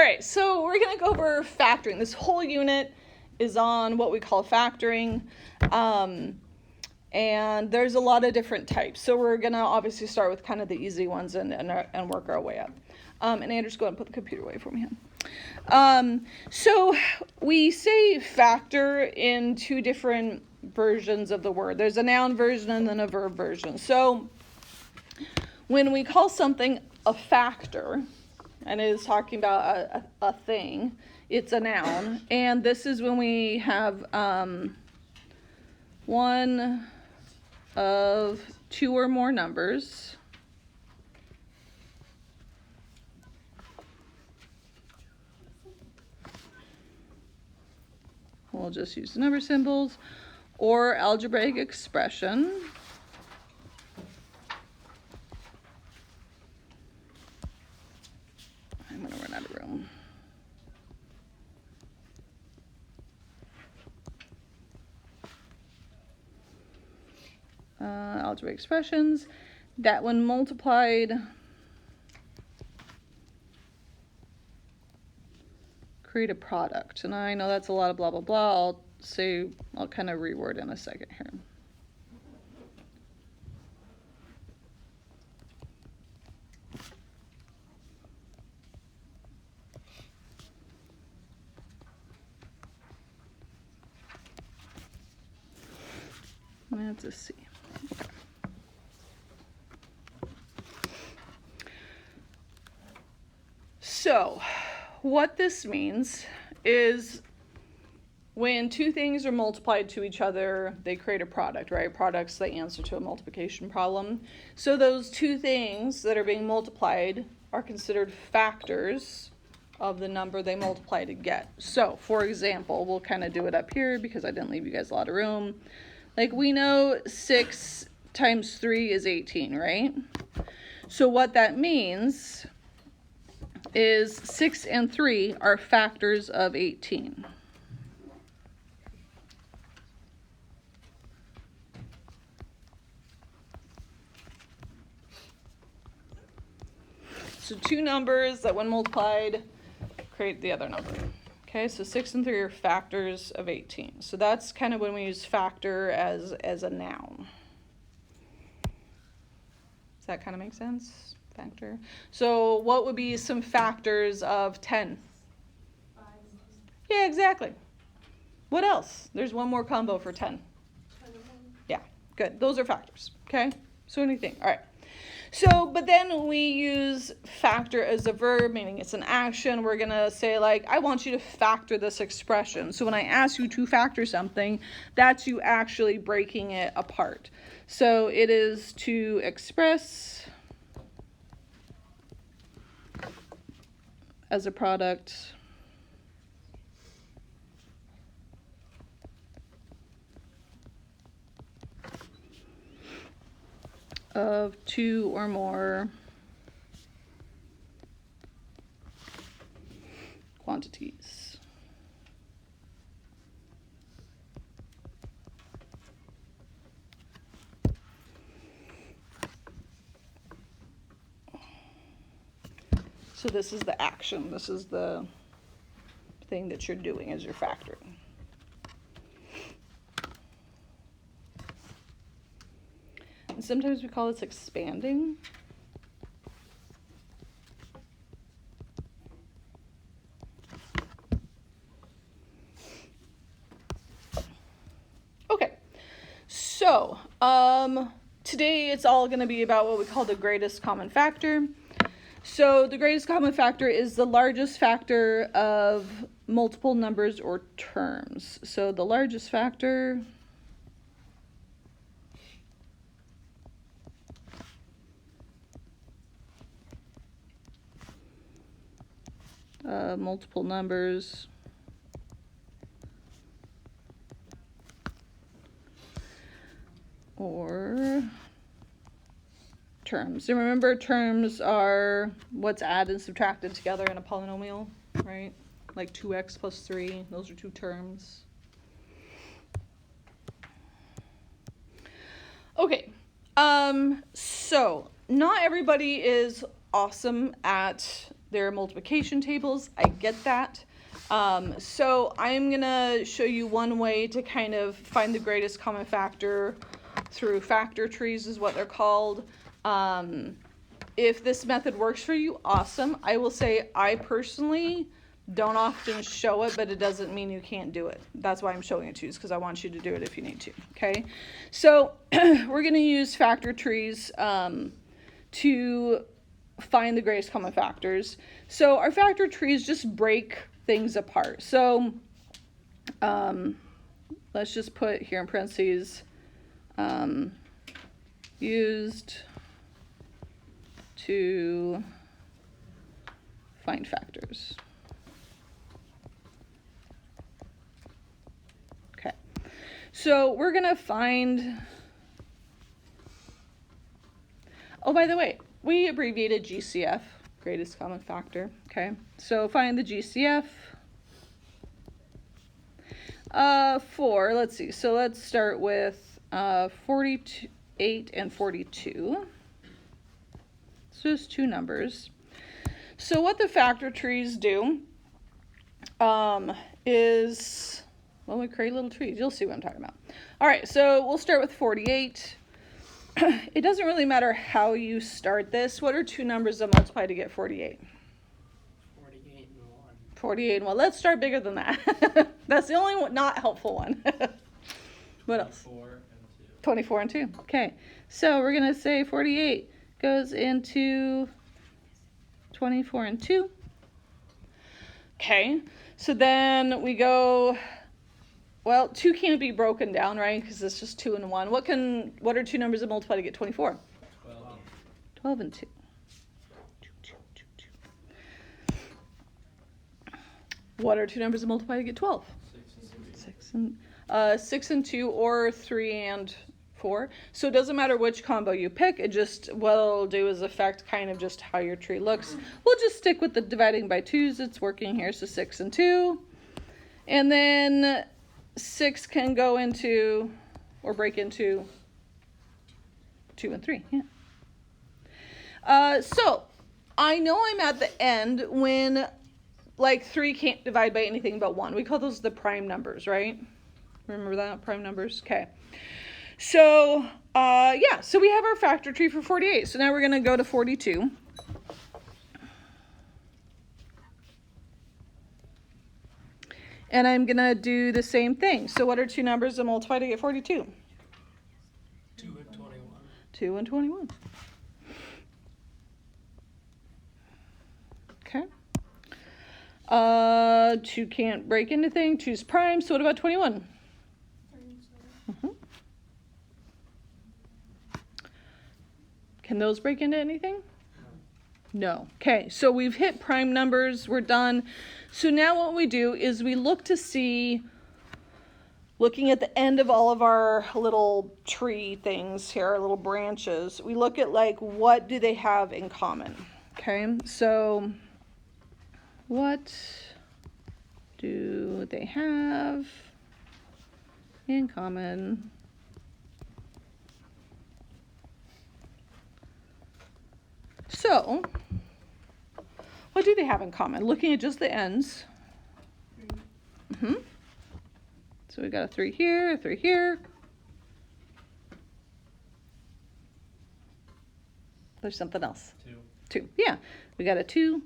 right, so we're going to go over factoring. This whole unit is on what we call factoring. And there's a lot of different types. So we're going to obviously start with kind of the easy ones and work our way up. And Andrews, go ahead and put the computer away for me. So we say factor in two different versions of the word. There's a noun version and then a verb version. So when we call something a factor, and it is talking about a thing, it's a noun. And this is when we have one of two or more numbers we'll just use the number symbols, or algebraic expression. I'm going to run out of room. Algebraic expressions that when multiplied create a product. And I know that's a lot of blah blah blah. I'll kind of reword in a second here. Let's see. Okay. So, what this means is when two things are multiplied to each other, they create a product, right? Product's the answer to a multiplication problem. So those two things that are being multiplied are considered factors of the number they multiply to get. So, for example, we'll kind of do it up here because I didn't leave you guys a lot of room. Like we know 6 times 3 is 18, right? So what that means is 6 and 3 are factors of 18. So two numbers that when multiplied create the other number. Okay, so 6 and 3 are factors of 18. So that's kind of when we use factor as a noun. Does that kind of make sense? Factor. So what would be some factors of 10? 5. Yeah, exactly. What else? There's one more combo for 10. 21. Yeah, good. Those are factors. Okay, so anything. All right. So, but then we use factor as a verb, meaning it's an action. We're going to say, like, I want you to factor this expression. So when I ask you to factor something, that's you actually breaking it apart. So it is to express as a product of two or more quantities. So this is the action. This is the thing that you're doing as you're factoring. And sometimes we call this expanding. Okay, so today it's all going to be about what we call the greatest common factor. So the greatest common factor is the largest factor of multiple numbers or terms. So the largest factor multiple numbers or terms. And remember, terms are what's added and subtracted together in a polynomial, right? Like 2x plus 3, those are two terms. Okay, so not everybody is awesome at They're multiplication tables. I get that. So I'm going to show you one way to kind of find the greatest common factor through factor trees is what they're called. If this method works for you, awesome. I will say I personally don't often show it, but it doesn't mean you can't do it. That's why I'm showing it to you, because I want you to do it if you need to, okay? So we're going to use factor trees to find the greatest common factors. So our factor trees just break things apart. So let's just put here in parentheses, used to find factors. Okay, so we're gonna find, oh, by the way, we abbreviated GCF, greatest common factor, okay? So find the GCF for, let's see, so let's start with 48 and 42. So just two numbers. So what the factor trees do is, well, we create little trees. You'll see what I'm talking about. All right, so we'll start with 48. It doesn't really matter how you start this. What are two numbers that multiply to get 48? 48 and 1. 48 and 1. Let's start bigger than that. That's the only one, not helpful one. What else? 24 and 2. 24 and 2. Okay, so we're going to say 48 goes into 24 and 2. Okay, so then we go, well, 2 can't be broken down, right? Because it's just 2 and 1. What are two numbers that multiply to get 24? 12. 12 and 2. What are two numbers that multiply to get 12? 6 and 2, or 3 and 4. So it doesn't matter which combo you pick. It just, what it'll do is affect kind of just how your tree looks. We'll just stick with the dividing by 2s. It's working here. So 6 and 2. And then 6 can go into, or break into 2 and 3. Yeah. So I know I'm at the end when like 3 can't divide by anything but 1. We call those the prime numbers, right? Remember that? Prime numbers? Okay. So, yeah, so we have our factor tree for 48. So now we're going to go to 42. And I'm going to do the same thing. So what are two numbers that multiply to get 42? 2 and 21. 2 and 21. Okay. 2 can't break anything. 2's prime. So what about 21? Mm-hmm. Can those break into anything? No. Okay, so we've hit prime numbers. We're done. So now what we do is we look to see, looking at the end of all of our little tree things here, our little branches, we look at like what do they have in common. Okay, so what do they have in common? So, what do they have in common? Looking at just the ends. So we got a 3 here, a 3 here. There's something else. 2. Yeah, we got a 2.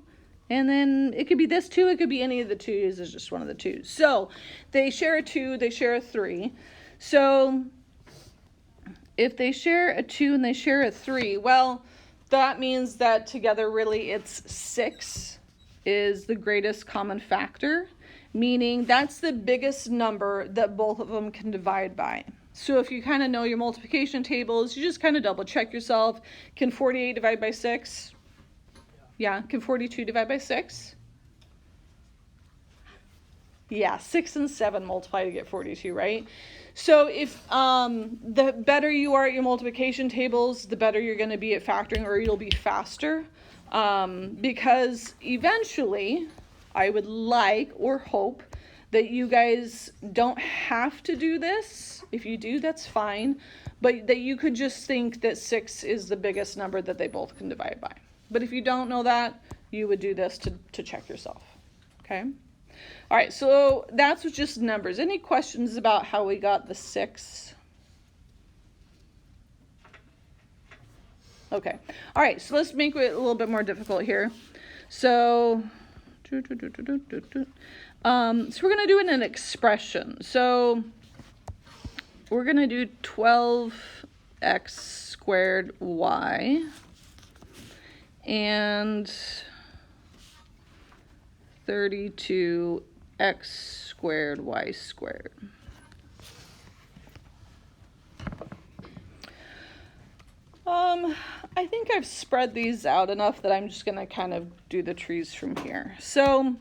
And then it could be this 2, it could be any of the 2's, it's just one of the 2's. So they share a 2, they share a 3. So if they share a 2 and they share a 3, well, that means that together really it's 6 is the greatest common factor, meaning that's the biggest number that both of them can divide by. So if you kind of know your multiplication tables, you just kind of double check yourself. Can 48 divide by 6? Yeah. Can 42 divide by 6? Yeah, 6 and 7 multiply to get 42, right? So if the better you are at your multiplication tables, the better you're going to be at factoring, or you'll be faster. Because eventually, I would like or hope that you guys don't have to do this. If you do, that's fine. But that you could just think that 6 is the biggest number that they both can divide by. But if you don't know that, you would do this to check yourself. Okay? All right, so that's with just numbers. Any questions about how we got the 6? Okay. All right, so let's make it a little bit more difficult here. So, so we're going to do it in an expression. So we're going to do 12x squared y and 32x squared y squared. I think I've spread these out enough that I'm just going to kind of do the trees from here. So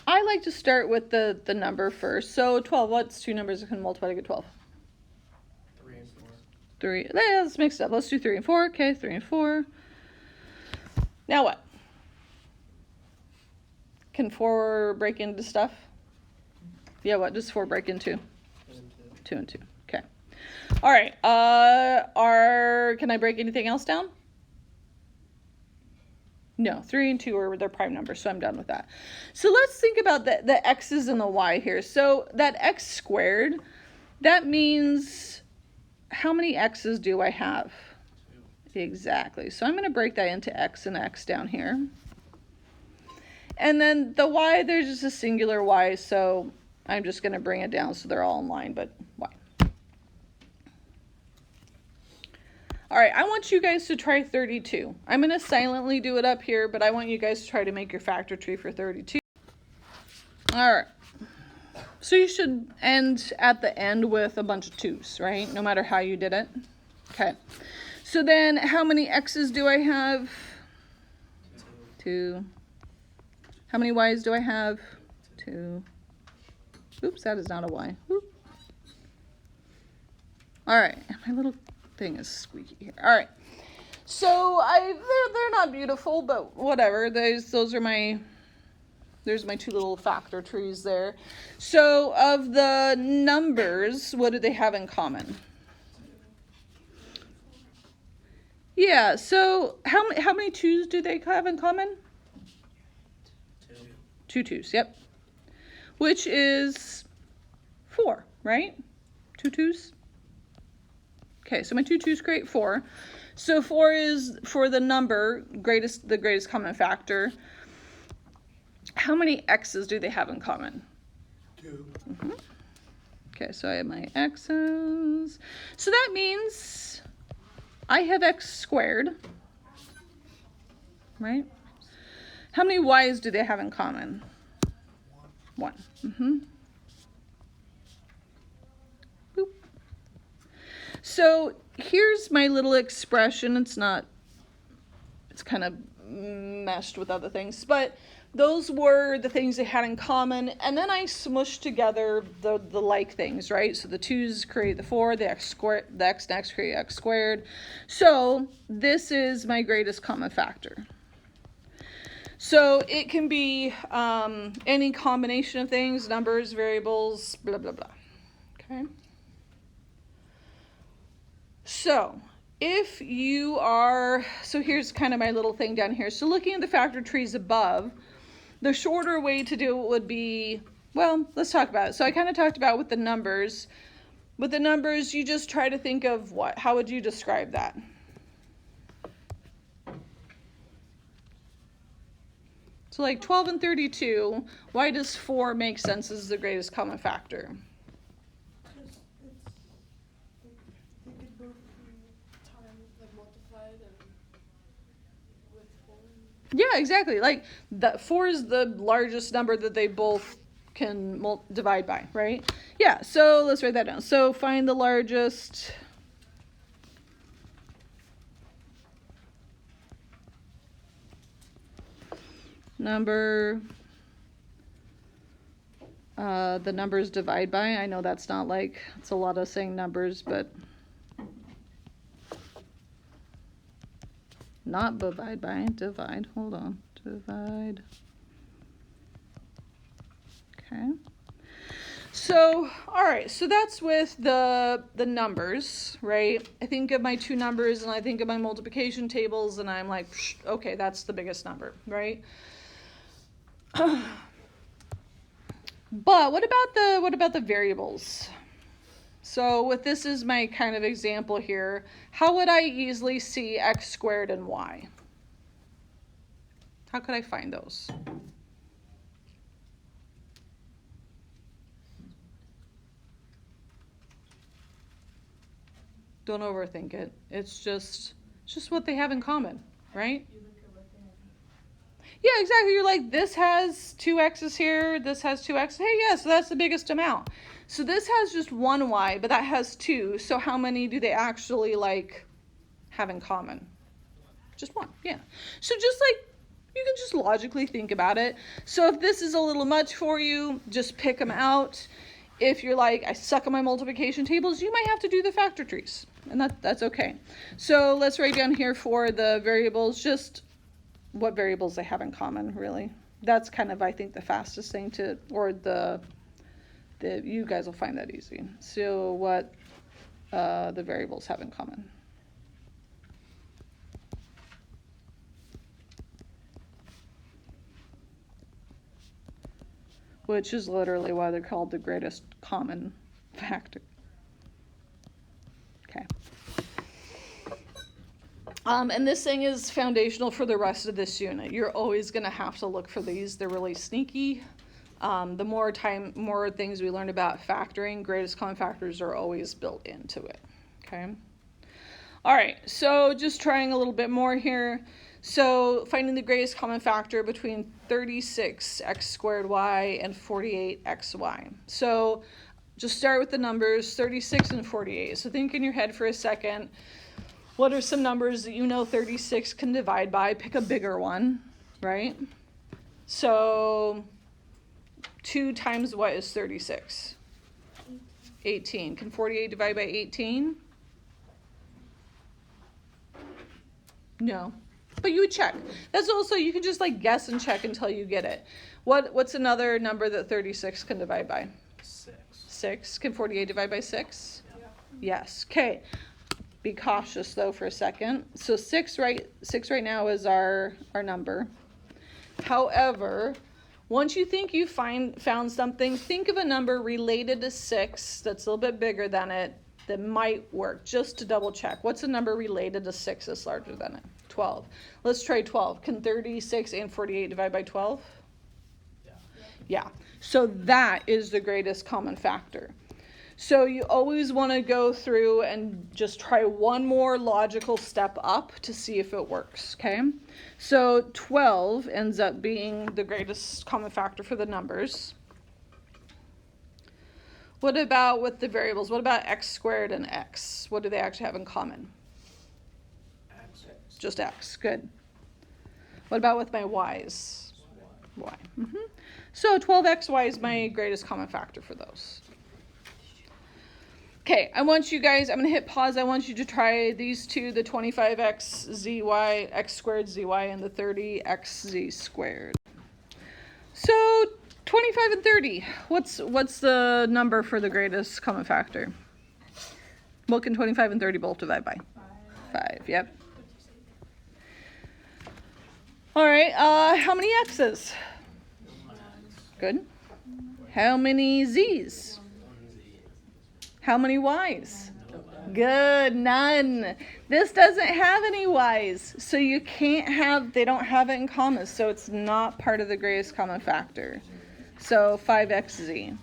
I like to start with the number first. So 12, what's two numbers that can multiply to get 12? 3 and 4. 3. Let's mix it up. Let's do 3 and 4. Okay, 3 and 4. Now what? Can 4 break into stuff? Yeah, what does 4 break into? 2 and 2. 2 and 2. Okay. All right. Can I break anything else down? No, 3 and 2 are their prime numbers, so I'm done with that. So let's think about the x's and the y here. So that x squared, that means how many x's do I have? 2. Exactly. So I'm going to break that into x and x down here. And then the y, there's just a singular y, so I'm just going to bring it down so they're all in line, but y. All right, I want you guys to try 32. I'm going to silently do it up here, but I want you guys to try to make your factor tree for 32. All right. So you should end at the end with a bunch of 2's, right? No matter how you did it. Okay. So then how many x's do I have? 2. How many y's do I have? 2. Oops, that is not a y. Oop. All right, my little thing is squeaky here. All right, so they're not beautiful, but whatever. Those are my, there's my 2 little factor trees there. So of the numbers, what do they have in common? Yeah. So how many 2's do they have in common? 2. 2 2's. Yep. Which is 4, right? 2 2's. Okay, so my 2 2's create 4. So 4 is, for the number, the greatest common factor. How many x's do they have in common? 2. Mm-hmm. Okay, so I have my x's. So that means I have x squared, right? How many y's do they have in common? 1. Mm-hmm. Boop. So here's my little expression. It's kind of meshed with other things, but those were the things they had in common. And then I smushed together the like things, right? So the 2's create the 4, the x and x create x squared. So this is my greatest common factor. So it can be any combination of things, numbers, variables, blah, blah, blah. Okay. So if you are, so here's kind of my little thing down here. So looking at the factor trees above, the shorter way to do it would be, well, let's talk about it. So I kind of talked about with the numbers. With the numbers, you just try to think of what? How would you describe that? So like 12 and 32, why does 4 make sense as the greatest common factor? Because they could both be times like multiplied and with 4. Yeah, exactly. Like 4 is the largest number that they both can divide by, right? Yeah, so let's write that down. So find the largest number, the numbers divide by. I know that's not like, it's a lot of saying numbers, but not divide by, divide, hold on, divide. Okay. So, all right, so that's with the numbers, right? I think of my two numbers and I think of my multiplication tables and I'm like, okay, that's the biggest number, right? But what about the variables? So with this is my kind of example here, how would I easily see x squared and y? How could I find those? Don't overthink it. It's just what they have in common, right? Yeah, exactly. You're like, this has two x's here, this has two x's. Hey, yeah, so that's the biggest amount. So this has just one y, but that has two. So how many do they actually like have in common? Just one, yeah. So just like, you can just logically think about it. So if this is a little much for you, just pick them out. If you're like, I suck at my multiplication tables, you might have to do the factor trees, and that's okay. So let's write down here for the variables, just what variables they have in common, really. That's kind of, I think, the fastest thing to, or the you guys will find that easy. So what the variables have in common. Which is literally why they're called the greatest common factor. Okay. And this thing is foundational for the rest of this unit. You're always going to have to look for these. They're really sneaky. The more things we learn about factoring, greatest common factors are always built into it. Okay. All right. So just trying a little bit more here. So finding the greatest common factor between 36x squared y and 48xy. So just start with the numbers 36 and 48. So think in your head for a second. What are some numbers that you know 36 can divide by? Pick a bigger one, right? So 2 times what is 36? 18. Can 48 divide by 18? No. But you would check. That's also, you can just like guess and check until you get it. What's another number that 36 can divide by? 6. 6. Can 48 divide by 6? Yeah. Yes. Okay. Be cautious though for a second. So 6 right now is our number. However, once you think you found something, think of a number related to 6 that's a little bit bigger than it that might work, just to double check. What's a number related to 6 that's larger than it? 12. Let's try 12. Can 36 and 48 divide by 12? Yeah. So that is the greatest common factor. So you always want to go through and just try one more logical step up to see if it works, okay? So 12 ends up being the greatest common factor for the numbers. What about with the variables? What about x squared and x? What do they actually have in common? X. Just x. Good. What about with my y's? Y. So 12xy is my greatest common factor for those. Okay, I want you guys, I'm going to hit pause. I want you to try these two, the 25x zy, x squared zy, and the 30xz squared. So 25 and 30, what's the number for the greatest common factor? What can 25 and 30 both divide by? 5, yep. All right, how many x's? Good. How many z's? How many y's? Good, none. This doesn't have any y's, so you can't have, they don't have it in commas, so it's not part of the greatest common factor. So 5xz.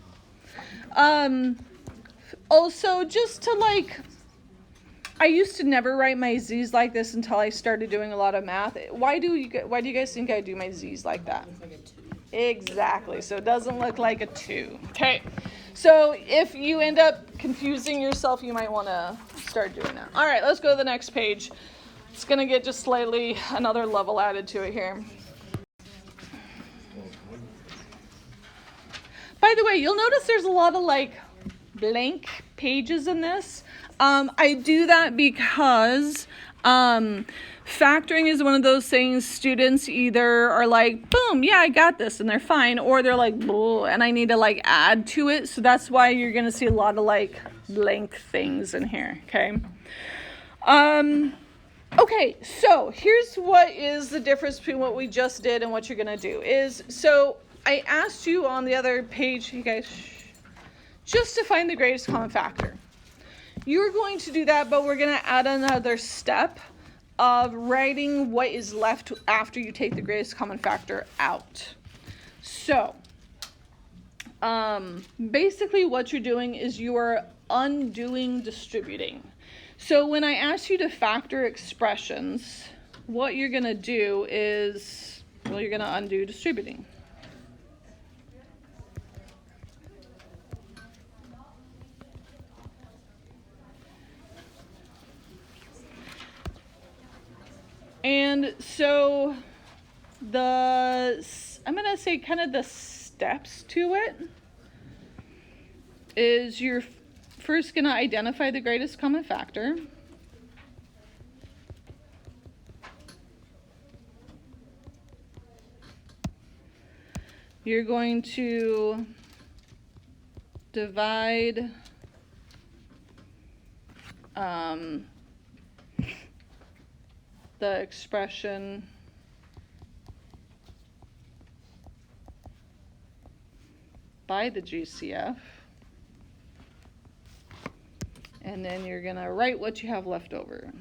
Also, just to like, I used to never write my z's like this until I started doing a lot of math. Why do you guys think I do my z's like that? Like a 2. Exactly, so it doesn't look like a 2. Okay, so if you end up confusing yourself, you might want to start doing that. All right, let's go to the next page. It's going to get just slightly another level added to it here. By the way, you'll notice there's a lot of like blank pages in this. I do that because Factoring is one of those things students either are like, boom, yeah, I got this, and they're fine, or they're like, bull, and I need to like add to it. So that's why you're gonna see a lot of like blank things in here, okay? Okay, so here's what is the difference between what we just did and what you're gonna do is, so I asked you on the other page, you guys, just to find the greatest common factor. You're going to do that, but we're gonna add another step of writing what is left after you take the greatest common factor out. So, basically what you're doing is you are undoing distributing. So when I ask you to factor expressions, what you're gonna do is, well, you're gonna undo distributing. And so I'm going to say kind of the steps to it is you're first going to identify the greatest common factor. You're going to divide the expression by the GCF, and then you're going to write what you have left over.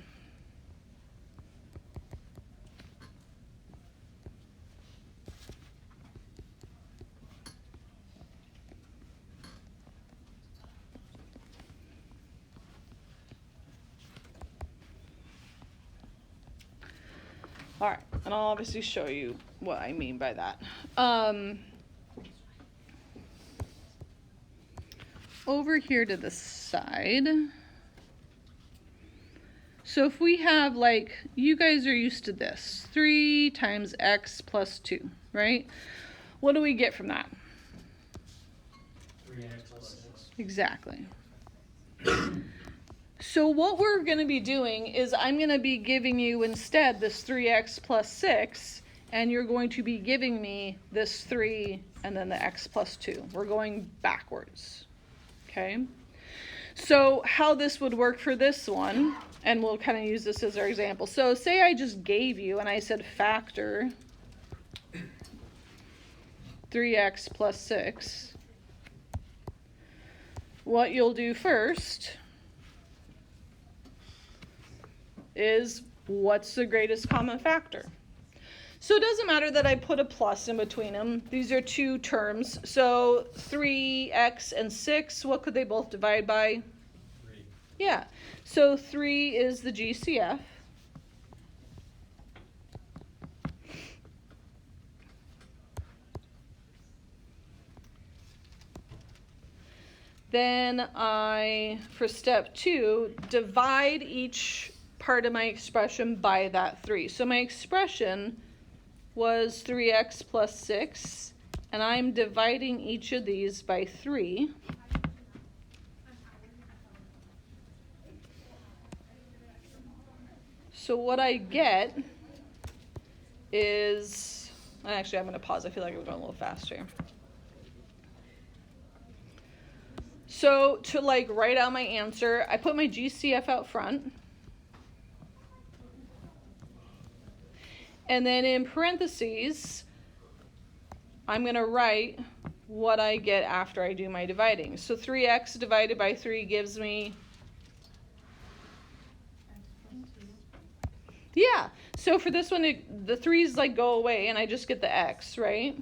All right, and I'll obviously show you what I mean by that. Over here to the side. So if we have, like, you guys are used to this, 3 times x plus 2, right? What do we get from that? 3x plus 6. Exactly. So what we're going to be doing is I'm going to be giving you instead this 3x plus 6, and you're going to be giving me this 3 and then the x plus 2. We're going backwards, okay? So how this would work for this one, and we'll kind of use this as our example. So say I just gave you, and I said factor 3x plus 6. What you'll do first is what's the greatest common factor. So it doesn't matter that I put a plus in between them. These are two terms. So 3x and 6, what could they both divide by? 3. Yeah. So 3 is the GCF. Then I, for step 2, divide each part of my expression by that 3. So my expression was 3x plus 6, and I'm dividing each of these by 3. So what I get is, actually I'm going to pause, I feel like I'm going a little faster. So to like write out my answer, I put my GCF out front. And then in parentheses, I'm going to write what I get after I do my dividing. So 3x divided by 3 gives me, yeah. So for this one, the 3's like go away and I just get the x, right?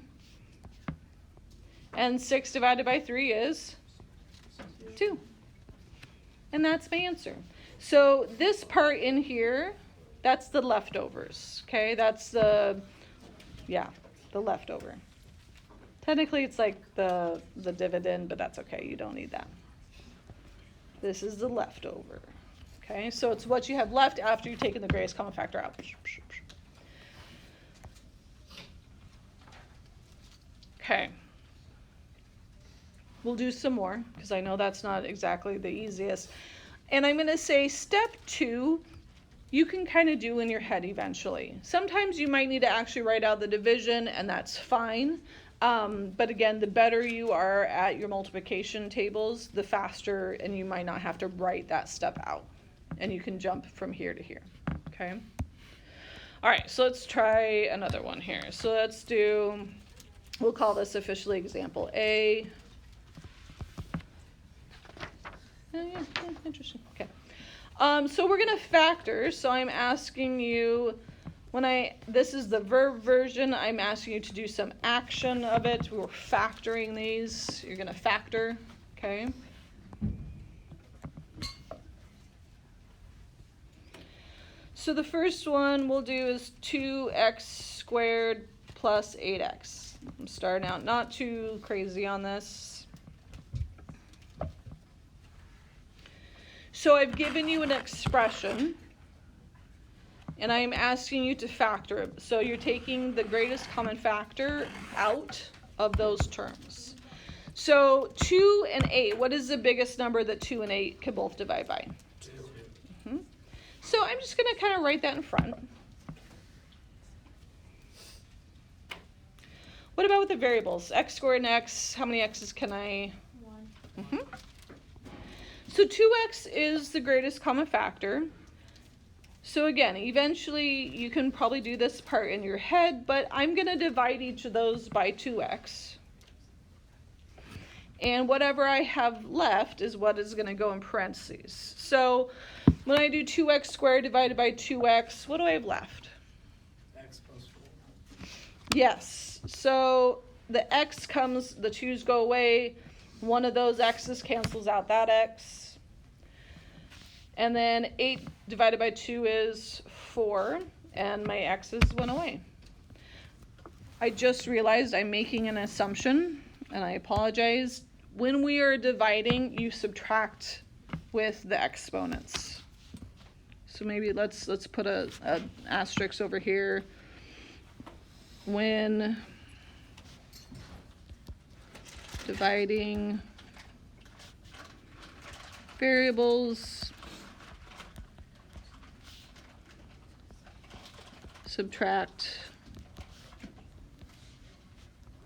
And 6 divided by 3 is 2. And that's my answer. So this part in here, that's the leftovers, okay? That's the leftover. Technically, it's like the dividend, but that's okay. You don't need that. This is the leftover, okay? So it's what you have left after you've taken the greatest common factor out. Okay. We'll do some more, because I know that's not exactly the easiest. And I'm going to say step 2 you can kind of do in your head eventually. Sometimes you might need to actually write out the division, and that's fine. But again, the better you are at your multiplication tables, the faster, and you might not have to write that step out. And you can jump from here to here, okay? All right, so let's try another one here. So let's do, we'll call this officially example A. Yeah, interesting, okay. So we're gonna factor, so I'm asking you, this is the verb version, I'm asking you to do some action of it. We're factoring these, you're gonna factor, okay? So the first one we'll do is 2x squared plus 8x. I'm starting out not too crazy on this. So I've given you an expression, and I'm asking you to factor it. So you're taking the greatest common factor out of those terms. So 2 and 8, what is the biggest number that 2 and 8 can both divide by? 2. Mm-hmm. So I'm just going to kind of write that in front. What about with the variables? X squared and x, how many x's can I? 1. Mm-hmm. So 2x is the greatest common factor. So again, eventually you can probably do this part in your head, but I'm going to divide each of those by 2x. And whatever I have left is what is going to go in parentheses. So when I do 2x squared divided by 2x, what do I have left? X plus 4. Yes. So the x comes, the 2's go away. One of those x's cancels out that x. And then 8 divided by 2 is 4, and my x's went away. I just realized I'm making an assumption, and I apologize. When we are dividing, you subtract with the exponents. So maybe let's put a asterisk over here. When dividing variables, subtract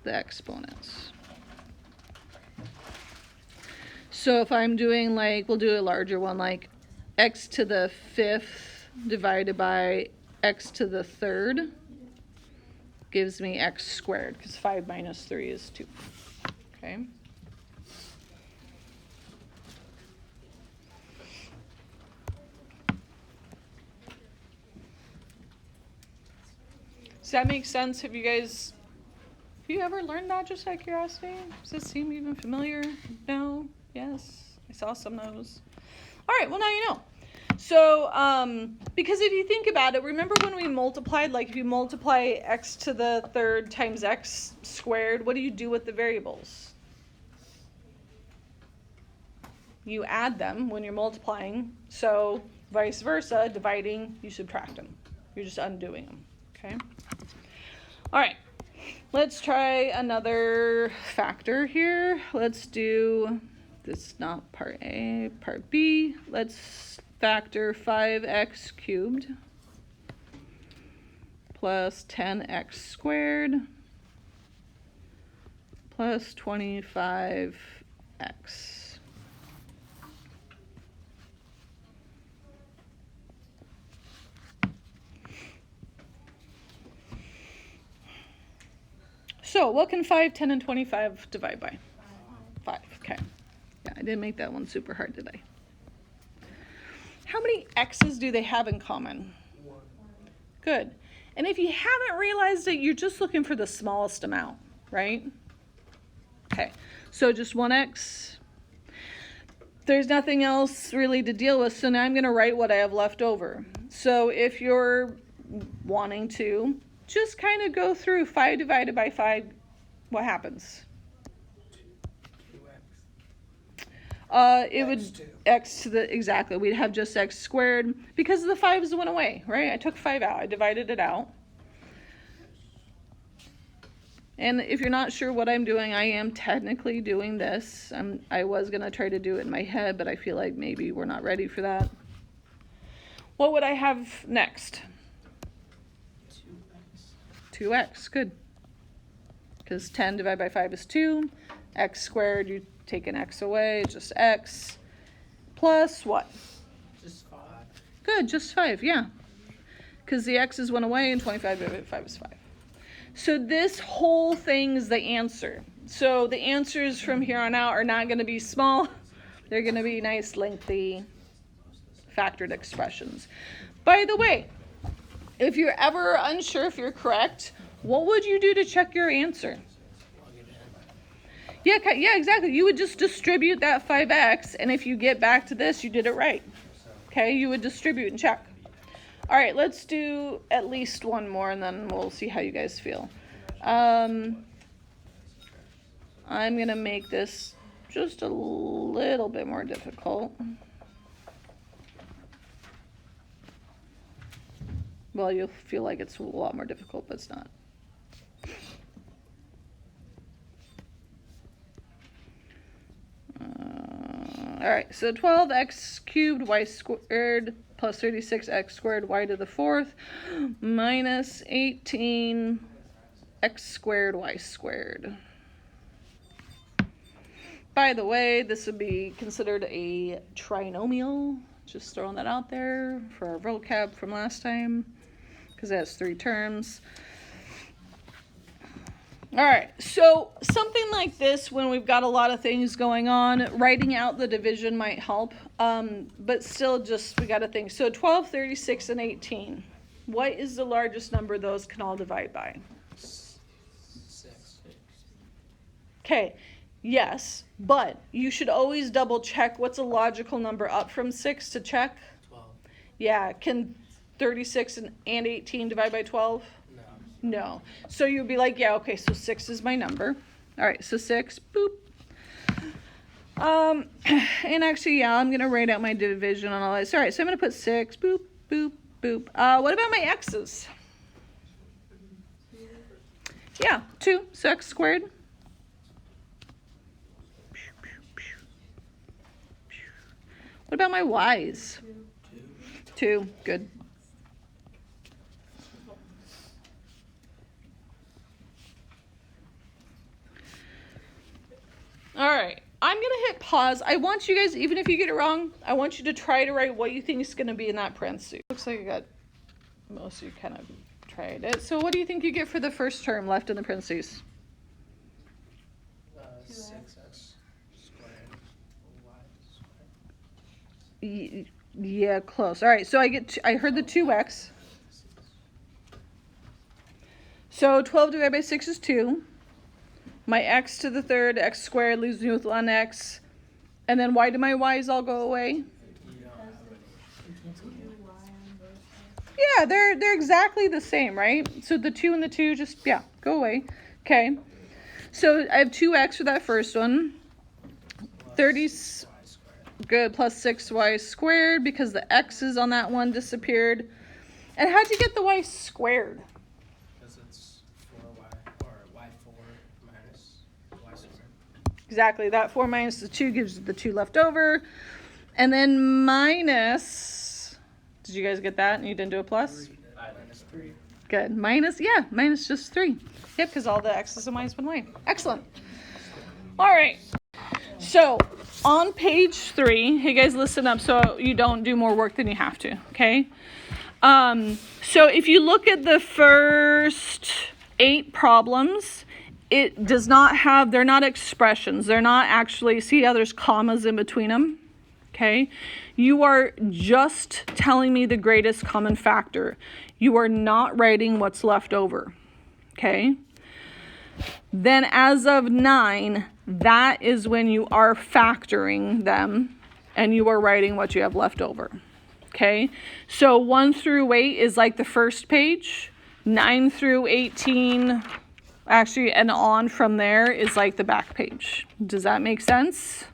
the exponents. So if I'm doing we'll do a larger one, like x to the 5th divided by x to the 3rd gives me x squared, because 5 minus 3 is 2. Okay. Does that make sense? Have you ever learned that, just out of curiosity? Does this seem even familiar? No? Yes? I saw some no's. All right, well, now you know. So, because if you think about it, remember when we multiplied, like if you multiply x to the 3rd times x squared, what do you do with the variables? You add them when you're multiplying. So, vice versa, dividing, you subtract them. You're just undoing them, okay? All right, let's try another factor here. Let's do, this is not part A, part B. Let's factor 5x cubed plus 10x squared plus 25x. So what can 5, 10, and 25 divide by? 5, okay. Yeah, I didn't make that one super hard, did I? How many x's do they have in common? 1. Good. And if you haven't realized it, you're just looking for the smallest amount, right? Okay, so just 1x. There's nothing else really to deal with, so now I'm going to write what I have left over. So if you're wanting to, just kind of go through 5 divided by 5, what happens? 2x. It would X2. x to the, exactly, we'd have just x squared, because the 5's went away, right? I took 5 out, I divided it out. And if you're not sure what I'm doing, I am technically doing this. I was going to try to do it in my head, but I feel like maybe we're not ready for that. what would I have next? 2x. 2x, good. Because 10 divided by 5 is 2. X squared, you take an x away, just x. Plus what? Just 5. Good, just 5, yeah. Because the x's went away and 25 divided by 5 is 5. So this whole thing's the answer. So the answers from here on out are not going to be small. They're going to be nice, lengthy, factored expressions. By the way, if you're ever unsure if you're correct, what would you do to check your answer? Plug it in. Yeah, exactly. You would just distribute that 5x, and if you get back to this, you did it right. Okay, you would distribute and check. All right, let's do at least one more, and then we'll see how you guys feel. I'm going to make this just a little bit more difficult. Well, you'll feel like it's a lot more difficult, but it's not. All right, so 12x cubed y squared plus 36x squared y to the fourth minus 18x squared y squared. By the way, this would be considered a trinomial. Just throwing that out there for our vocab from last time, because it has 3 terms. All right, so something like this, when we've got a lot of things going on, writing out the division might help, but still just, we got to think. So 12, 36, and 18. What is the largest number those can all divide by? 6. Okay, yes, but you should always double check what's a logical number up from 6 to check. 12. Yeah, can 36 and 18 divide by 12? No. No. So you'd be like, yeah, okay, so 6 is my number. All right, so 6, boop. And actually, yeah, I'm going to write out my division and all that. All right, so I'm going to put 6, boop, boop, boop. What about my x's? Yeah, 2, so x squared. What about my y's? 2, good. All right, I'm going to hit pause. I want you guys, even if you get it wrong, I want you to try to write what you think is going to be in that parentheses. Looks like I got most of you kind of tried it. So what do you think you get for the first term left in the parentheses? 6x squared y squared. Yeah, close. All right, so I heard the 2x. So 12 divided by 6 is 2. My x to the third, x squared, leaves me with 1x. And then why do my y's all go away? You don't have any. Yeah, they're exactly the same, right? So the 2 and the 2 just, yeah, go away. Okay. So I have 2x for that first one. 30, Y squared. good, plus 6y squared because the x's on that one disappeared. And how'd you get the y squared? Because it's 4y, or y4 minus y squared. Exactly, that 4 minus the 2 gives you the 2 left over. And then minus, did you guys get that and you didn't do a plus? Minus 3. Good, minus just 3. Yep, because all the x's and y's went away. Excellent. All right, so on page 3, hey guys, listen up so you don't do more work than you have to, okay? So if you look at the first 8 problems, it does not have, they're not expressions. They're not actually, see how there's commas in between them? Okay. You are just telling me the greatest common factor. You are not writing what's left over. Okay. Then as of 9, that is when you are factoring them and you are writing what you have left over. Okay. So 1 through 8 is like the first page. 9 through 18, actually, and on from there is like the back page. Does that make sense?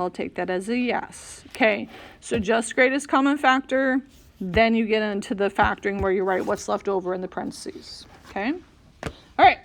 I'll take that as a yes. Okay, so just greatest common factor, then you get into the factoring where you write what's left over in the parentheses. Okay? All right.